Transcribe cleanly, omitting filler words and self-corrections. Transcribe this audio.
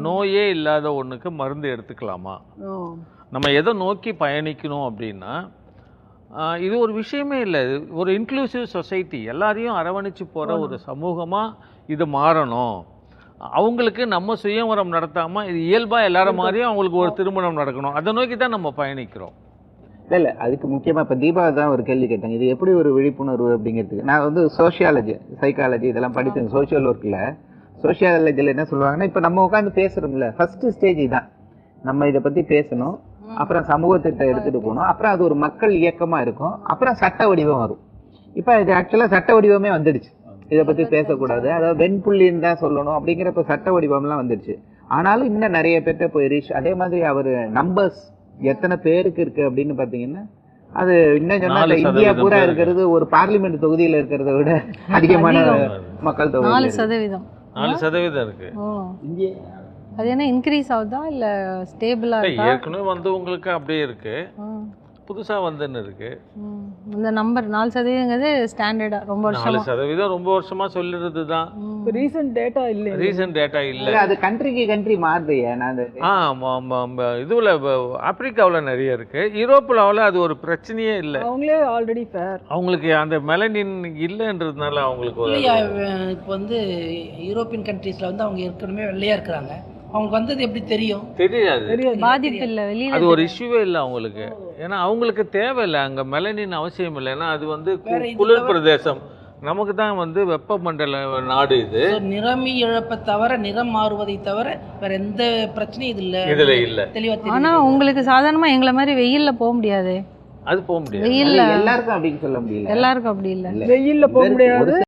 நோயே இல்லாத ஒண்ணுக்கு மருந்து எடுத்துக்கலாமா? நம்ம எதை நோக்கி பயணிக்கணும் அப்படின்னா, இது ஒரு விஷயமே இல்லை. ஒரு இன்க்ளூசிவ் சொசைட்டி, எல்லாரையும் அரவணைச்சு போற ஒரு சமூகமா இது மாறணும். அவங்களுக்கு நம்ம சுயவரம் நடத்தாம இது இயல்பா எல்லாரும் மாதிரியும் அவங்களுக்கு ஒரு திருமணம் நடக்கணும். அதை நோக்கி தான் நம்ம பயணிக்கிறோம். இல்லை அதுக்கு முக்கியமாக இப்போ தீபா தான் ஒரு கேள்வி கேட்டாங்க, இது எப்படி ஒரு விழிப்புணர்வு அப்படிங்கிறதுக்கு. நான் வந்து சோஷியாலஜி, சைக்காலஜி இதெல்லாம் படித்தேன். சோஷியல் ஒர்க்கில் சோஷியாலஜியில் என்ன சொல்லுவாங்கன்னா, இப்போ நம்ம உட்காந்து பேசுகிறோம்ல, ஃபர்ஸ்ட் ஸ்டேஜ் தான் நம்ம இதை பற்றி பேசணும், அப்புறம் சமூகத்திட்ட எடுத்துகிட்டு போகணும், அப்புறம் அது ஒரு மக்கள் இயக்கமாக இருக்கும், அப்புறம் சட்ட வடிவம் வரும். இப்போ இது ஆக்சுவலாக சட்ட வடிவமே வந்துடுச்சு. இதை பற்றி பேசக்கூடாது, அதாவது வெண்புள்ளின்னு தான் சொல்லணும் அப்படிங்கிறப்ப சட்ட வடிவம்லாம் வந்துடுச்சு. ஆனாலும் இன்னும் நிறைய பேர்ட்ட போய் ரீச். அதே மாதிரி அவர் நம்பர்ஸ் எத்தனை பேருக்கு இருக்கு அப்படின்னு பாத்தீங்கன்னா, அது இன்னும் சொன்னா இந்தியா பூரா இருக்கிறது ஒரு பார்லிமெண்ட் தொகுதியில இருக்கிறத விட அதிகமான மக்கள் தொகை. 4% இருக்கு. அது என்ன இன்க்ரீஸ் ஆகுதா இல்ல ஸ்டேபிளா இருக்கா? ஏற்கனவே வந்து உங்களுக்கு அப்படியே இருக்கு, புதுசா வந்துன்னு இருக்கு. இந்த நம்பர் 4%ங்கிறது ஸ்டாண்டர்டா ரொம்ப வருஷமா 4% ரொம்ப வருஷமா சொல்லிறது தான். ரீசன்ட் டேட்டா இல்ல. அது கண்ட்ரிக்கு கண்ட்ரி மாறுது. இதுல ஆப்பிரிக்காவில் நிறைய இருக்கு, யூரோப்பில் அது ஒரு பிரச்சனையே இல்லை. அவங்களே ஆல்ரெடி ஃபேர், அவங்களுக்கு அந்த மெலனின் இல்லைன்றதுனால அவங்களுக்கு இப்போ வந்து யூரோப்பியன் கண்ட்ரீஸ்ல வந்து அவங்க ஏற்கனவே வெள்ளையா இருக்கிறாங்க, அவங்களுக்கு வந்தது எப்படி தெரியும்? தெரியாது, பாதிப்பு இல்லை, வெளியில அது ஒரு இஷ்யூவே இல்லை அவங்களுக்கு. ஏன்னா அவங்களுக்கு தேவையில்லை அங்க மெலனின் அவசியம் இல்லை. ஏன்னா அது வந்து குளிர் பிரதேசம், நமக்கு தான் வந்து வெப்பமண்டல நாடு. இது நிறமி இழப்பை தவிர, நிறம் மாறுவதை தவிர வேற எந்த பிரச்சனையும் இதுல இல்ல தெளிவா. ஆனா உங்களுக்கு சாதாரணமா எங்களை மாதிரி வெயில்ல போக முடியாது. அது போக முடியாது, எல்லாருக்கும் அப்படின்னு சொல்ல முடியல. எல்லாருக்கும் அப்படி இல்லை, வெயில்ல போக முடியாது.